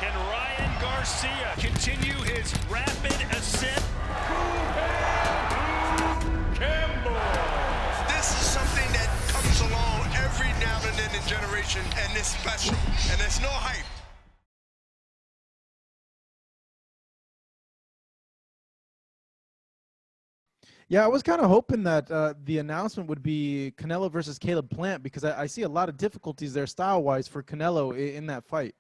Can Ryan Garcia continue his rapid ascent? This is something that comes along every now and then in generation, and it's special, and there's no hype. Yeah, I was kind of hoping that the announcement would be Canelo versus Caleb Plant, because I see a lot of difficulties there style-wise for Canelo in that fight.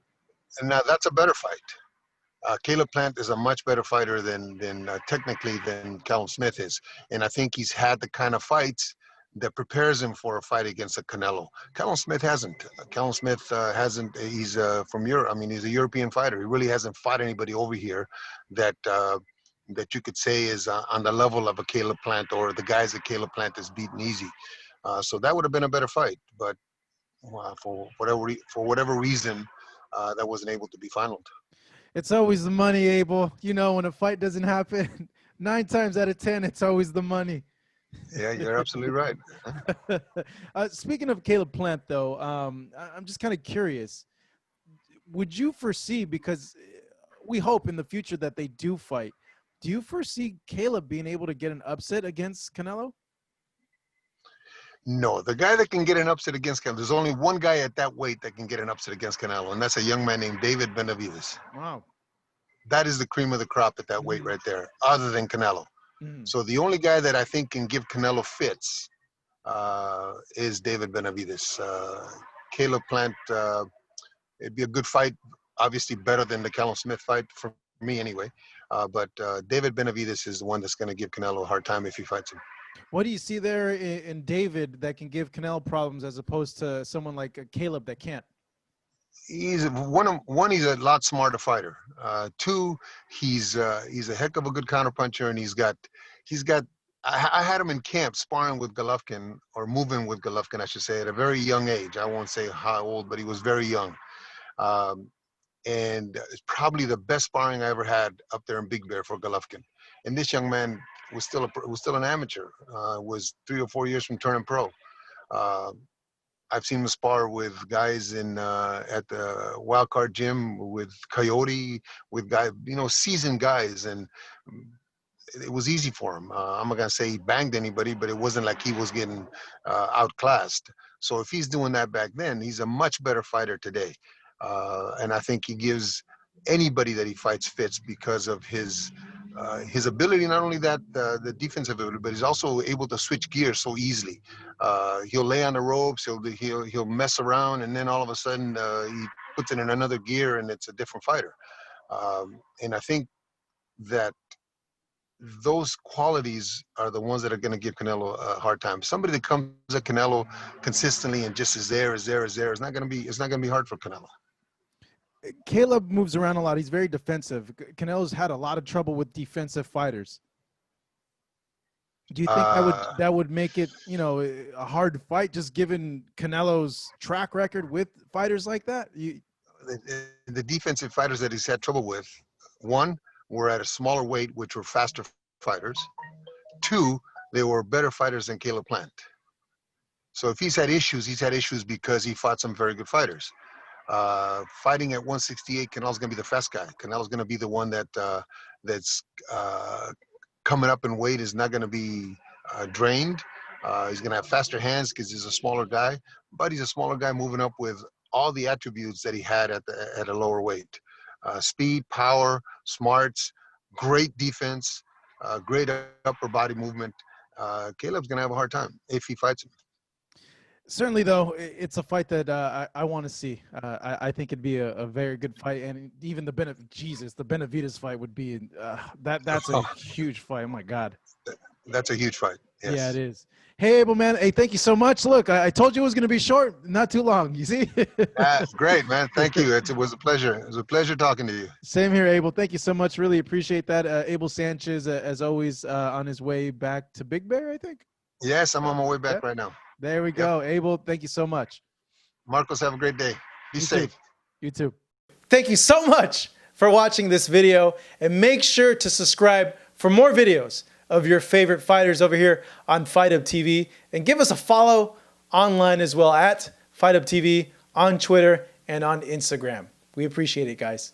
And now that's a better fight. Caleb Plant is a much better fighter technically than Callum Smith is. And I think he's had the kind of fights that prepares him for a fight against a Canelo. Callum Smith hasn't. Callum Smith hasn't. He's from Europe. I mean, he's a European fighter. He really hasn't fought anybody over here that that you could say is on the level of a Caleb Plant or the guys that Caleb Plant has beaten easy. So that would have been a better fight. But for whatever reason, that wasn't able to be finaled. It's always the money, Abel. You know, when a fight doesn't happen, 9 times out of 10, it's always the money. Yeah, you're absolutely right. Speaking of Caleb Plant, though, I'm just kind of curious. Would you foresee, because we hope in the future that they do fight, do you foresee Caleb being able to get an upset against Canelo? No, the guy that can get an upset against Canelo, there's only one guy at that weight that can get an upset against Canelo, and that's a young man named David Benavidez. Wow. That is the cream of the crop at that weight right there, other than Canelo. So the only guy that I think can give Canelo fits is David Benavidez. Caleb Plant, it'd be a good fight, obviously better than the Callum Smith fight for me anyway. But David Benavidez is the one that's going to give Canelo a hard time if he fights him. What do you see there in David that can give Canelo problems as opposed to someone like Caleb that can't? He's one. He's a lot smarter fighter. Two, he's a heck of a good counterpuncher, and he's got. I had him in camp sparring with Golovkin, or moving with Golovkin, I should say, at a very young age. I won't say how old, but he was very young. And it's probably the best sparring I ever had up there in Big Bear for Golovkin. And this young man was still an amateur. Was 3 or 4 years from turning pro. I've seen him spar with guys at the Wild Card Gym, with Coyote, with guys, seasoned guys, and it was easy for him. I'm not gonna say he banged anybody, but it wasn't like he was getting outclassed. So if he's doing that back then, he's a much better fighter today. And I think he gives anybody that he fights fits because of his ability. Not only that, the defensive ability, but he's also able to switch gears so easily. He'll lay on the ropes, he'll mess around, and then all of a sudden he puts it in another gear, and it's a different fighter. And I think that those qualities are the ones that are going to give Canelo a hard time. Somebody that comes at Canelo consistently and just is there, it's not going to be hard for Canelo. Caleb moves around a lot. He's very defensive. Canelo's had a lot of trouble with defensive fighters. Do you think that would make it, a hard fight, just given Canelo's track record with fighters like that? The defensive fighters that he's had trouble with, one, were at a smaller weight, which were faster fighters. Two, they were better fighters than Caleb Plant. So if he's had issues because he fought some very good fighters. Fighting at 168, Canelo's going to be the fast guy. Canelo's going to be the one that's coming up in weight, is not going to be drained. He's going to have faster hands because he's a smaller guy, but he's a smaller guy moving up with all the attributes that he had at a lower weight. Speed, power, smarts, great defense, great upper body movement. Caleb's going to have a hard time if he fights him. Certainly, though, it's a fight that I want to see. I think it'd be a very good fight, and even the Benavidez fight would be that's a huge fight. Oh my God, that's a huge fight. Yes. Yeah, it is. Hey, Abel, man. Hey, thank you so much. Look, I told you it was going to be short, not too long. You see? Great, man. Thank you. It was a pleasure. It was a pleasure talking to you. Same here, Abel. Thank you so much. Really appreciate that. Abel Sanchez, as always, on his way back to Big Bear, I think. Yes, I'm on my way back right now. There we go. Abel, thank you so much. Marcos, have a great day. Be safe. You too. Thank you so much for watching this video, and make sure to subscribe for more videos of your favorite fighters over here on Fight Up TV, and give us a follow online as well at Fight Up TV on Twitter and on Instagram. We appreciate it, guys.